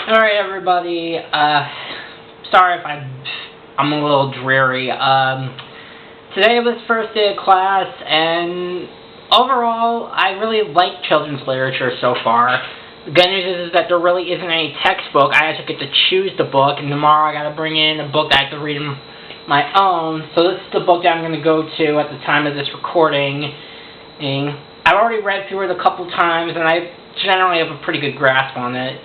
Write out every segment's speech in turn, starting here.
Alright, everybody. Sorry if I'm a little dreary. Today was first day of class, and overall, I really like children's literature so far. The good news is that there really isn't any textbook. I actually get to choose the book, and tomorrow I gotta bring in a book I have to read on my own. So this is the book that I'm gonna go to at the time of this recording. I've already read through it a couple times, and I generally have a pretty good grasp on it.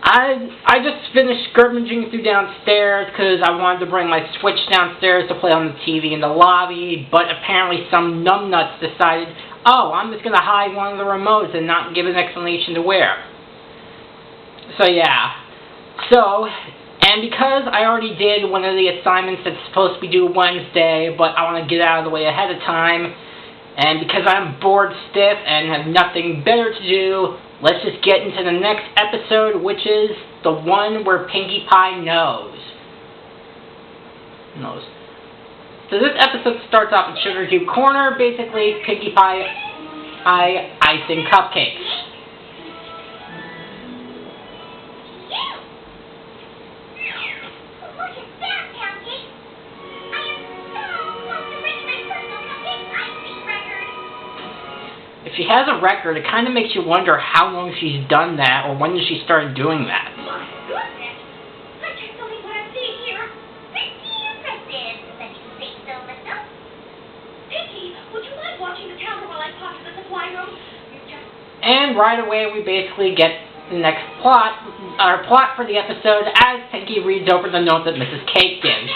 I just finished skirmishing through downstairs because I wanted to bring my Switch downstairs to play on the TV in the lobby, but apparently some numbnuts decided, oh, I'm just going to hide one of the remotes and not give an explanation to where. So yeah. And because I already did one of the assignments that's supposed to be due Wednesday, but I want to get out of the way ahead of time, and because I'm bored stiff and have nothing better to do, let's just get into the next episode, which is the one where Pinkie Pie knows. So this episode starts off in Sugar Cube Corner. Basically, Pinkie Pie icing cupcakes. If she has a record, it kind of makes you wonder how long she's done that, or when did she start doing that. My goodness! I can't believe what I'm seeing here. Pretty impressive, but you think so, myself? Pinkie, would you mind watching the counter while I talk to the supply room? And right away, we basically get the next plot, our plot for the episode, as Pinkie reads over the note that Mrs. Cake gives.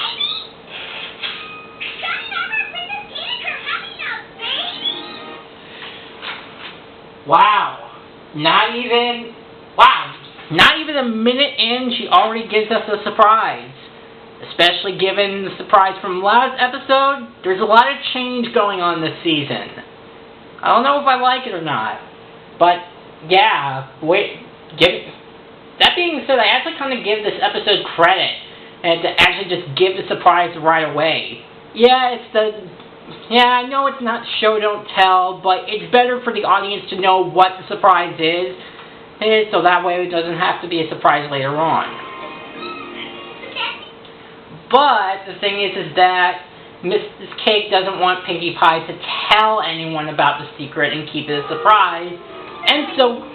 Wow, not even a minute in, she already gives us a surprise. Especially given the surprise from last episode, there's a lot of change going on this season. I don't know if I like it or not, but yeah, that being said, I actually kind of give this episode credit, and to actually just give the surprise right away. Yeah, I know it's not show don't tell, but it's better for the audience to know what the surprise is, and so that way it doesn't have to be a surprise later on. But the thing is that Mrs. Cake doesn't want Pinkie Pie to tell anyone about the secret and keep it a surprise, and so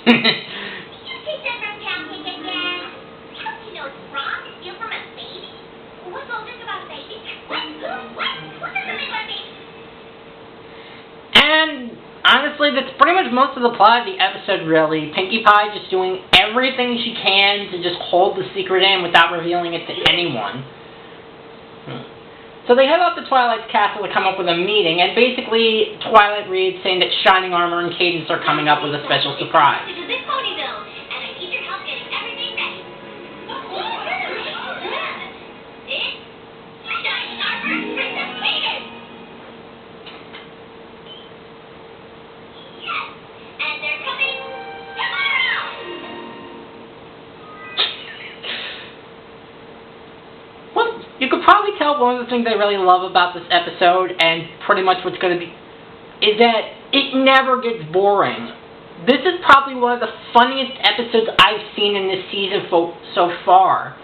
Did you take that from Pancake again? How do you know it's wrong to steal from a baby? What's all this about a baby? What? What does it mean by baby? And honestly, that's pretty much most of the plot of the episode, really. Pinkie Pie just doing everything she can to just hold the secret in without revealing it to anyone. So they head off to Twilight's castle to come up with a meeting, and basically Twilight reads saying that Shining Armor and Cadence are coming up with a special surprise. It's a big Ponyville, and I need your help getting everything ready. It's Shining Armor and Princess Cadence! Yes, and they're coming tomorrow! Well, you could probably tell one of the things I really love about this episode, and pretty much what's going to be, is that it never gets boring. This is probably one of the funniest episodes I've seen in this season so far.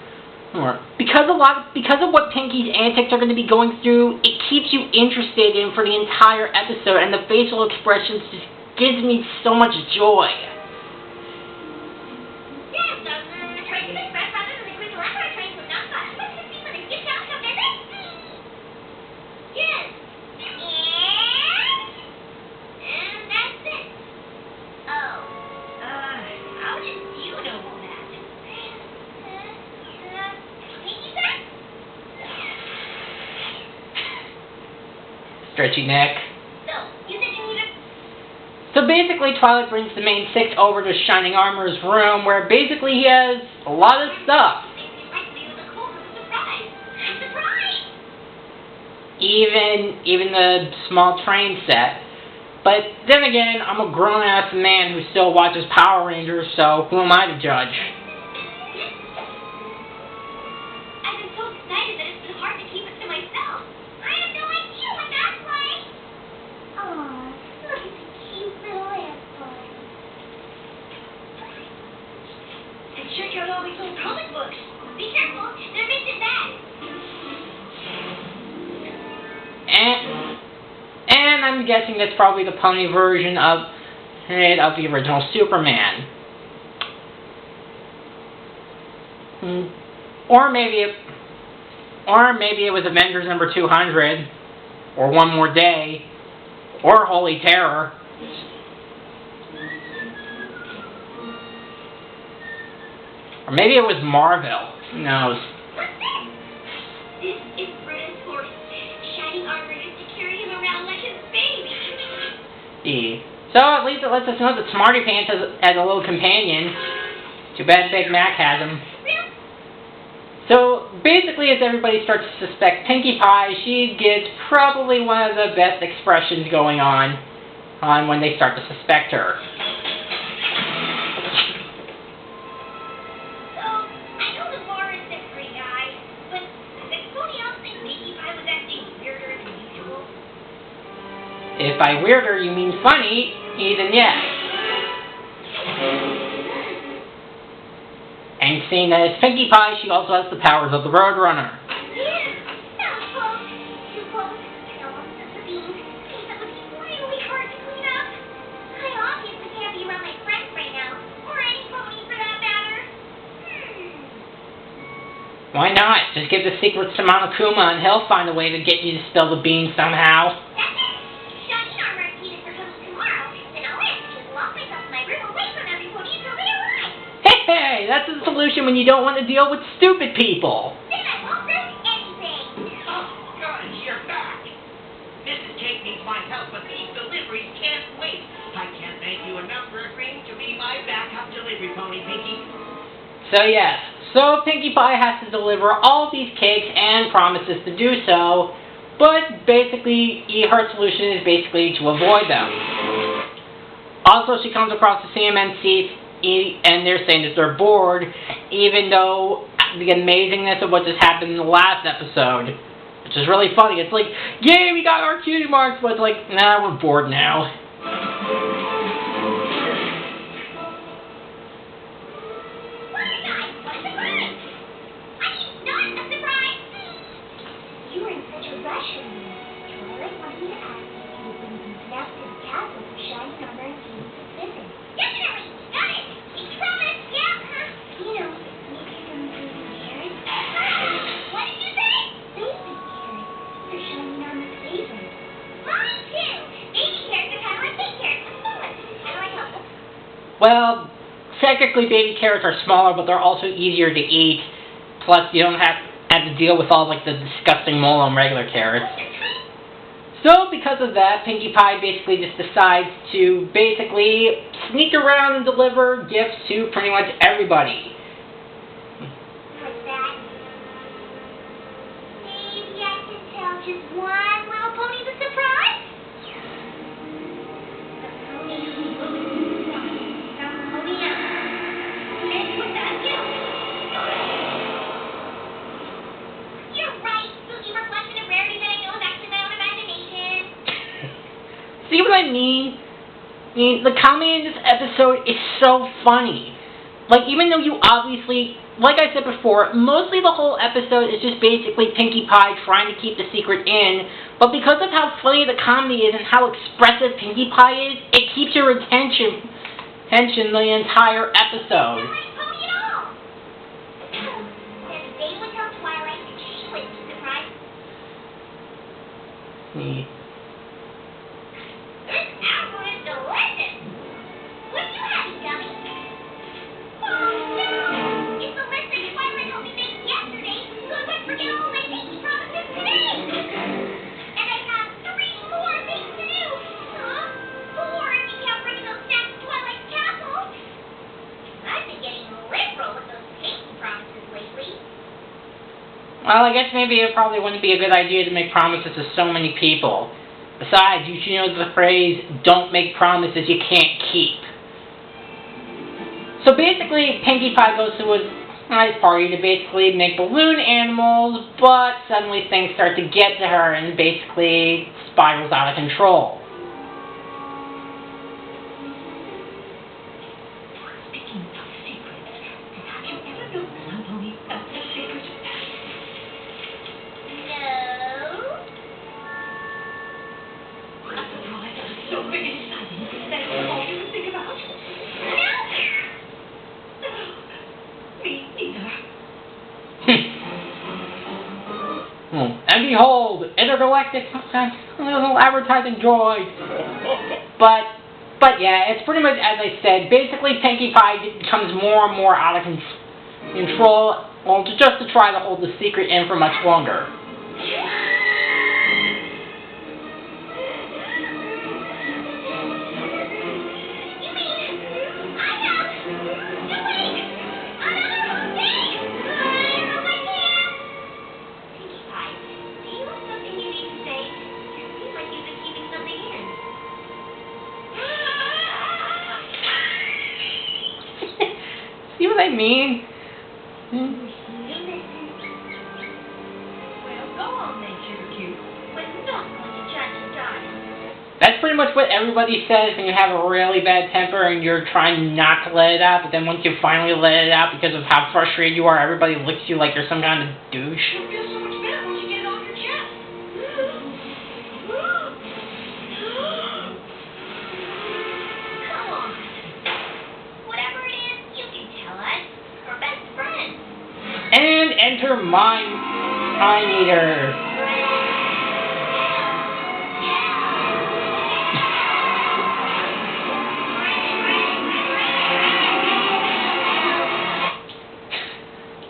Because of what Pinkie's antics are going to be going through, it keeps you interested in for the entire episode, and the facial expressions just gives me so much joy. Stretchy neck. So basically, Twilight brings the main six over to Shining Armor's room, where basically he has a lot of stuff. Even the small train set. But then again, I'm a grown-ass man who still watches Power Rangers, so who am I to judge? I've been so excited I'm guessing that's probably the pony version of the original Superman. Or maybe it was Avengers number 200, or One More Day, or Holy Terror. Or maybe it was Marvel. Who knows? This is Brutus horse. Shining armor used to carry him around like his baby. So at least it lets us know that Smarty Pants has a little companion. Too bad Big Mac has him. So basically, as everybody starts to suspect Pinkie Pie, she gets probably one of the best expressions going on when they start to suspect her. So, I know the bar is set for you guys, but does anybody else think Pinkie Pie was acting weirder than usual? If by weirder you mean funny, then yes. And seeing that it's Pinkie Pie, she also has the powers of the Roadrunner. Why not? Just give the secrets to Monokuma and he'll find a way to get you to spill the beans somehow. Hey, that's the solution when you don't want to deal with stupid people. Then I won't risk anything. Oh, gosh, you're back. Mrs. Cake needs my help, but these deliveries can't wait. I can't thank you enough for agreeing to be my backup delivery pony, Pinkie. So yes, Pinkie Pie has to deliver all these cakes and promises to do so, but basically her solution is basically to avoid them. Also, she comes across the CMNC and they're saying that they're bored, even though the amazingness of what just happened in the last episode, which is really funny. It's like, yay, we got our cutie marks, but it's like, nah, we're bored now. You were in such a rush with me. Twilight wanted me to ask if you would bring some snacks to the castle for Shining Armor and King's visit. Definitely! Got it! Pinkie promise! Yeah! You know, maybe some baby carrots? What did you say? Baby carrots. They're Shining Armor's favorite. Mine too! Baby carrots are kind of like big carrots. How do I help them? Well, technically baby carrots are smaller, but they're also easier to eat. Plus, you don't have to deal with all like the disgusting mole on regular carrots. So because of that, Pinkie Pie basically just decides to basically sneak around and deliver gifts to pretty much everybody. What's that? Maybe I can tell just one little pony the surprise? The pony who looks from pony up. And with that gift. You're right, spooky reflection of rarity that I know is actually my own imagination. See what I mean? The comedy in this episode is so funny. Like, even though you obviously, like I said before, mostly the whole episode is just basically Pinkie Pie trying to keep the secret in, but because of how funny the comedy is and how expressive Pinkie Pie is, it keeps your attention the entire episode. This apple is delicious! What are you having, Gummy? Oh no! It's the list that Twilight helped me make yesterday, so I wouldn't forget all my pinky promises today! And I have 3 more things to do! 4 if you can't bring those snacks to Twilight's castle! I've been getting liberal with those pinky promises lately. Well, I guess maybe it probably wouldn't be a good idea to make promises to so many people. Besides, you should know the phrase, don't make promises you can't keep. So basically, Pinkie Pie goes to a nice party to basically make balloon animals, but suddenly things start to get to her and basically spirals out of control. Speaking of secrets, have you ever known some ponies have a secret? No. Well, And behold, intergalactic little advertising droid. But yeah, it's pretty much as I said. Basically, Pinkie Pie becomes more and more out of control, well, just to try to hold the secret in for much longer. See what I mean? Well, go on then, Sugar Cube. But not going to judge and die. That's pretty much what everybody says when you have a really bad temper and you're trying not to let it out, but then once you finally let it out because of how frustrated you are, everybody looks at you like you're some kind of douche. It feels so much better once you get it off your chest. Come on. Whatever it is, you can tell us. We're best friends. And enter my eye meter.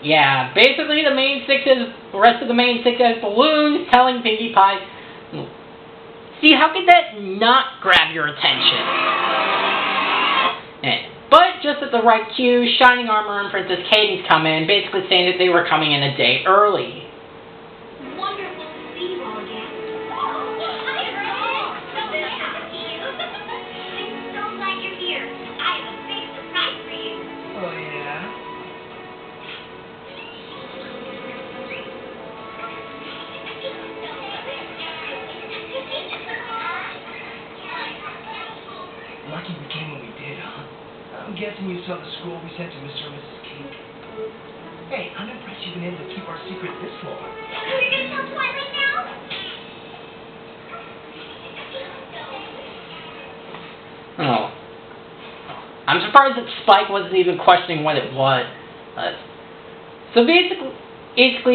Yeah, basically the rest of the main six has balloons telling Pinkie Pie, see, how could that not grab your attention? But just at the right cue, Shining Armor and Princess Cadence come in, basically saying that they were coming in a day early. Wonderful to see you all again. Oh, hi, Earl. So good to see you. I'm so glad you're here. I have a big surprise for you. Oh, yeah? Lucky we came when we did, huh? I'm guessing you saw the scroll we sent to Mr. and Mrs. Cake. Hey, I'm impressed you've been able to keep our secret this long. You're going to tell Twilight now? Oh. I'm surprised that Spike wasn't even questioning what it was. So basically,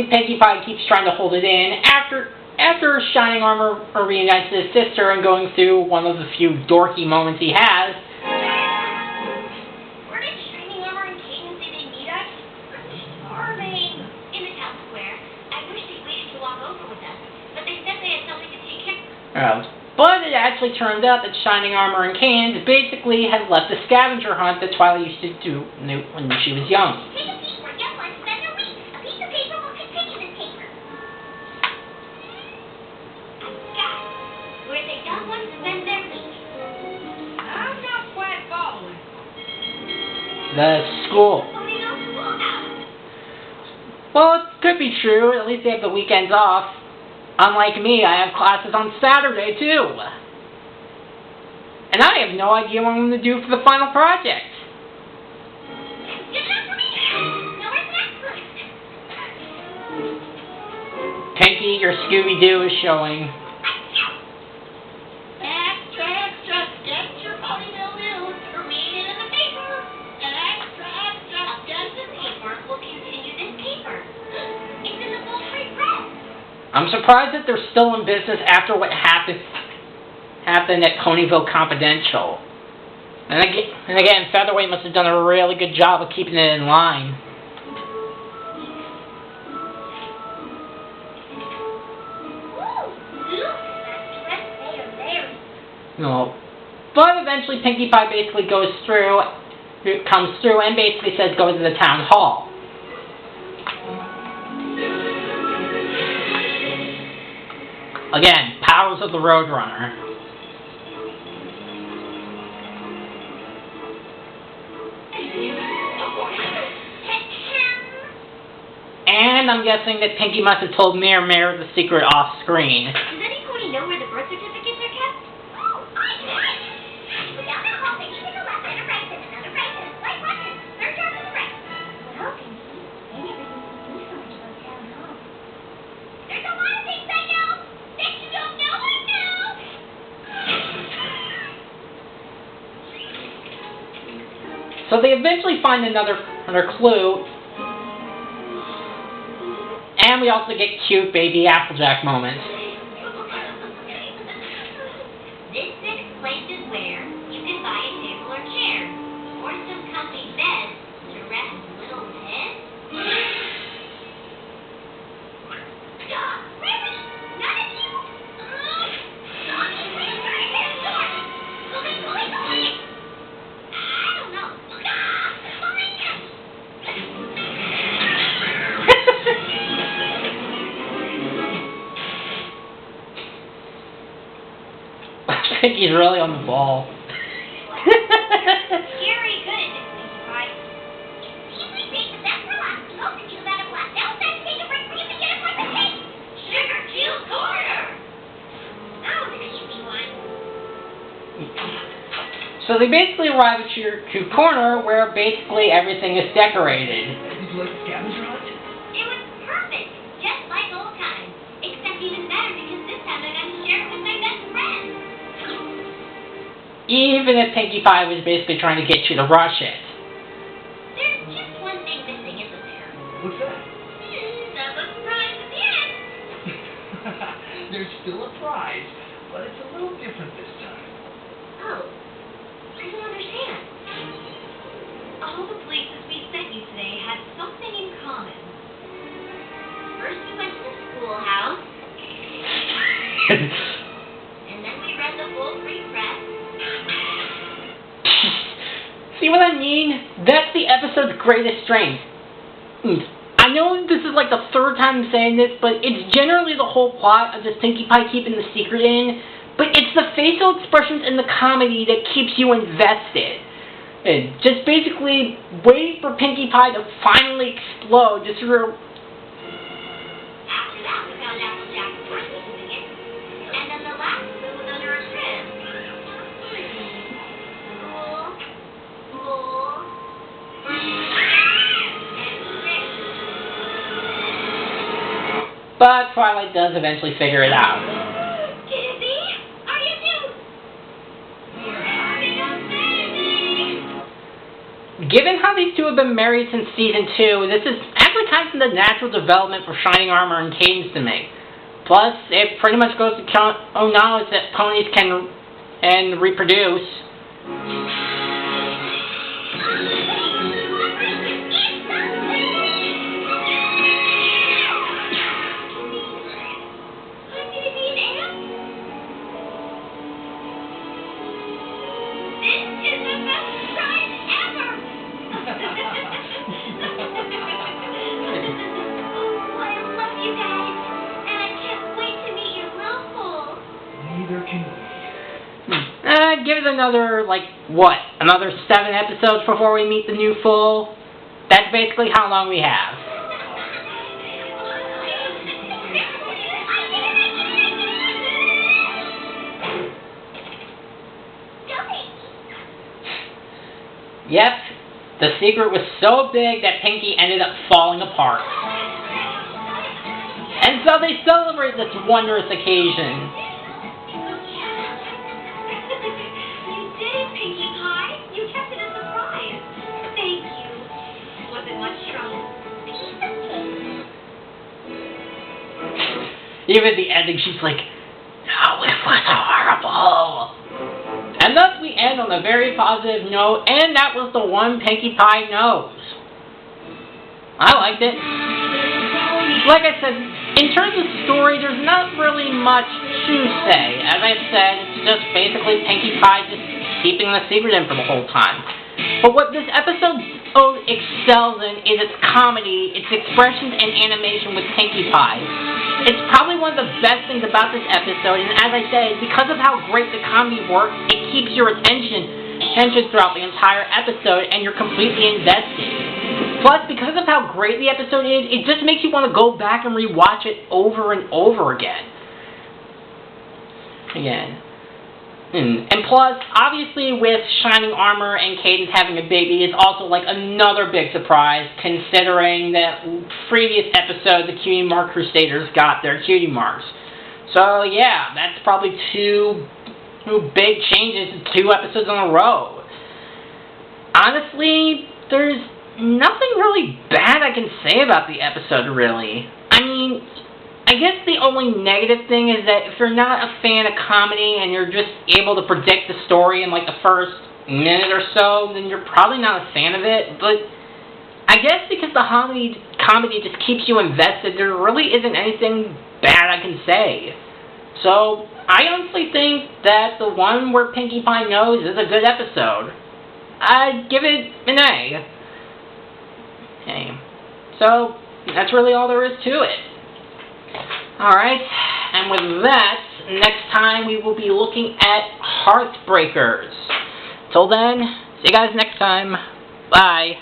Pinkie Pie keeps trying to hold it in. After Shining Armor reunites his sister and going through one of the few dorky moments he has. Where did Shining Armor and Cadence say they meet us? Charming. In the town square. I wish they waited to walk over with us, but they said they had something to take care of. But it actually turned out that Shining Armor and Cadence basically had left the scavenger hunt that Twilight used to do when she was young. Take a seat where young ones spend their week. A piece of paper will continue this paper. Where the young ones spend their week. I'm not quite following. The school. Oh, they don't school now. Well, it could be true. At least they have the weekends off. Unlike me, I have classes on Saturday, too. And I have no idea what I'm going to do for the final project. Good enough for me. Now where's the next one? Pinkie, your Scooby-Doo is showing. Extra, get your ponytail news. Read it in the paper. Extra, against the paper will continue this paper. It's in the full-free press. I'm surprised that they're still in business after what happened at Ponyville Confidential. And again, Featherweight must have done a really good job of keeping it in line. No. But eventually Pinkie Pie basically comes through and basically says go to the town hall. Again, powers of the Roadrunner. And I'm guessing that Pinkie must have told Mayor the secret off screen. Does anybody know where the birth certificates are kept? Oh, I know. Down the hall, then you take a left and a right, then another right, then a slight left, and a third turn to the right. Well, Pinkie, I never knew so much about town hall. There's a lot of things I know that you don't know I know. So they eventually find another clue. And And we also get cute baby Applejack moments. This next place is where you can buy a table or chair, or some comfy beds to rest little heads. Stop! Really? None of you? I don't know. Pinkie's really on the ball. Scary good at this, Pinkie Pie. Easily make the best for last. Most of you have had a blast. Now it's time to take a break. Please get a point for taste. Sugar Cube Corner. That was an easy one. So they basically arrive at your cute corner where basically everything is decorated. Did you like the scavenger hunt? It was perfect, just like old times. Except even better because this time I got to share it with my best friend. Even if Pinkie Pie was basically trying to get you to rush it. There's just one thing missing, isn't there? What's that? The surprise at the end. There's still a prize, but it's a little different this time. Oh, I don't understand. All the places we sent you today had something in common. First we went to the schoolhouse, and then we read the full free press. See what I mean? That's the episode's greatest strength. I know this is like the third time I'm saying this, but it's generally the whole plot of just Pinkie Pie keeping the secret in, but it's the facial expressions and the comedy that keeps you invested. And just basically waiting for Pinkie Pie to finally explode, just sort of... After that, we found Applejack's purse was in it, and then the last clue was under a crib. Cool. But Twilight does eventually figure it out. Kizzy, are you new? You're having a baby. Given how these two have been married since season 2, this is actually kind of the natural development for Shining Armor and Cadence to make. Plus, it pretty much goes to own knowledge that ponies can and reproduce. Neither can we. Give it another, another 7 episodes before we meet the new foal. That's basically how long we have. Yep, the secret was so big that Pinkie ended up falling apart. And so they celebrate this wondrous occasion. You did it, Pinkie Pie. You kept it a surprise. Thank you. Was it much trouble? Even at the ending, she's like, "No, it was horrible." And thus we end on a very positive note, and that was the one Pinkie Pie knows. I liked it. Like I said, in terms of story, there's not really much to say. As I said, it's just basically Pinkie Pie just keeping the secret in for the whole time. But what this episode excels in is its comedy, its expressions, and animation with Pinkie Pie. It's probably one of the best things about this episode, and as I said, because of how great the comedy works, it keeps your attention throughout the entire episode, and you're completely invested. Plus, because of how great the episode is, it just makes you want to go back and rewatch it over and over again. And plus, obviously with Shining Armor and Cadence having a baby, it's also like another big surprise, considering that previous episode, the Cutie Mark Crusaders got their cutie marks. So yeah, that's probably two big changes in 2 episodes in a row. Honestly, there's nothing really bad I can say about the episode, really. I mean, I guess the only negative thing is that if you're not a fan of comedy and you're just able to predict the story in like the first minute or so, then you're probably not a fan of it. But I guess because the comedy just keeps you invested, there really isn't anything bad I can say. So I honestly think that the one where Pinkie Pie knows is a good episode. I'd give it an A. Okay. So that's really all there is to it. Alright, and with that, next time we will be looking at Heartbreakers. Till then, see you guys next time. Bye.